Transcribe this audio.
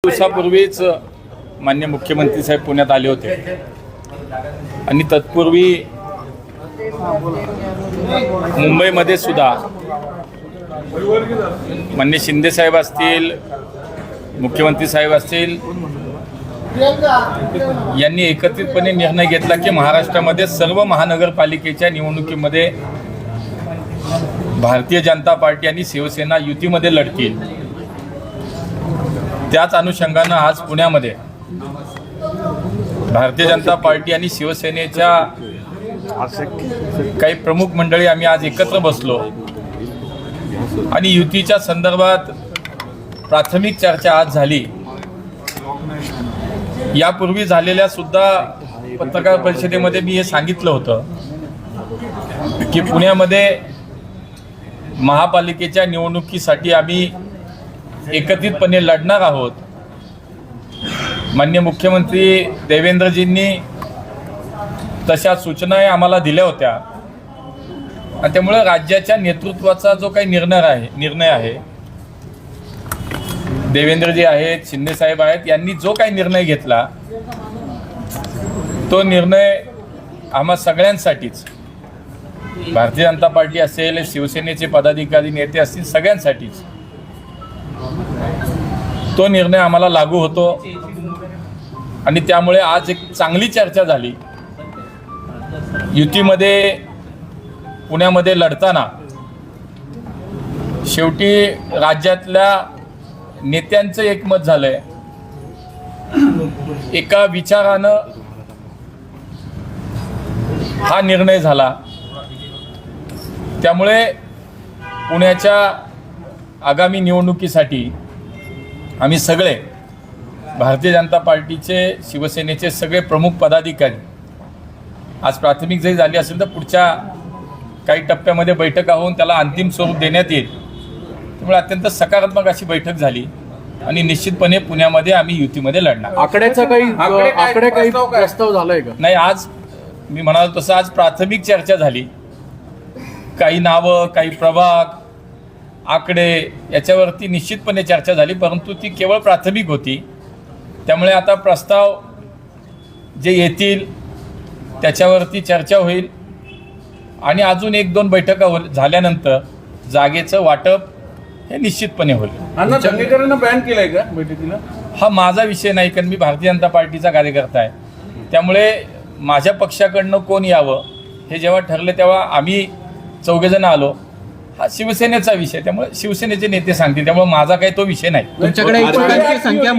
दिवसापूर्वीच माननीय मुख्यमंत्री साहेब पुण्यात आले होते आणि तत्पूर्वी मुंबईमध्ये सुद्धा माननीय शिंदे साहेब असतील, मुख्यमंत्री साहेब असतील यांनी एकत्रितपणे निर्णय घेतला की महाराष्ट्रामध्ये सर्व महानगरपालिकेच्या निवडणुकीमध्ये भारतीय जनता पार्टी आणि शिवसेना युतीमध्ये लढतील। त्याच अनुषंगानं आज पुण्यामध्ये भारतीय जनता पार्टी आणि शिवसेनेच्या काही प्रमुख मंडळी आम्ही आज एकत्र बसलो आणि युतीच्या संदर्भात प्राथमिक चर्चा आज झाली। यापूर्वी झालेल्या सुद्धा पत्रकार परिषदेमध्ये मी हे सांगितलं होतं की पुण्यामध्ये महापालिकेच्या निवडणुकीसाठी आम्ही एकत्रितपणे लढणार आहोत। माननीय मुख्यमंत्री देवेंद्रजींनी तशा सूचना आम्हाला दिल्या होत्या आणि त्यामुळे राज्याच्या नेतृत्वाचा जो काही निर्णय आहे देवेंद्रजी आहेत, शिंदे साहेब आहेत, यांनी जो काही निर्णय घेतला तो निर्णय आम्हा सगळ्यांसाठीच, भारतीय जनता पार्टी असेल, शिवसेनेचे पदाधिकारी नेते असतील, सगळ्यांसाठीच तो निर्णय आम्हाला लागू होतो आणि त्यामुळे आज एक चांगली चर्चा झाली। युतीमध्ये पुण्यामध्ये लढताना शेवटी राज्यातल्या नेत्यांचं एकमत झालंय, एका विचारानं हा निर्णय झाला। त्यामुळे पुण्याच्या आगामी निवडणुकीसाठी आम्ही सगळे भारतीय जनता पार्टीचे, शिवसेनेचे सगळे प्रमुख पदाधिकारी आज प्राथमिक जरी झाली असेल तर पुढच्या काही टप्प्यामध्ये बैठका होऊन त्याला अंतिम स्वरूप देण्यात येईल। त्यामुळे अत्यंत सकारात्मक अशी बैठक झाली आणि निश्चितपणे पुण्यामध्ये आम्ही युतीमध्ये लढणार। आकड्याचा काही प्रस्ताव झालाय का? नाही, आज मी म्हणालो तसं आज प्राथमिक चर्चा झाली। काही नावं, काही प्रभाग, आकडे याच्यावरती निश्चितपणे चर्चा झाली, परंतु ती केवळ प्राथमिक होती। त्यामुळे आता प्रस्ताव जे येतील त्याच्यावरती चर्चा होईल आणि अजून 1-2 बैठका झाल्यानंतर जागेचं वाटप हे निश्चितपणे होईल। दंगेकरांना बॅन केलंय का बैठकीला? हा माझा विषय नाही, कारण मी भारतीय जनता पार्टीचा कार्यकर्ता आहे। त्यामुळे माझ्या पक्षाकडनं कोण यावं हे जेव्हा ठरले तेव्हा आम्ही 4 जण आलो। हा शिवसेनेचा विषय, त्यामुळे शिवसेनेचे नेते सांगतील, त्यामुळे माझा काही तो विषय नाही। तुमच्याकडे संख्या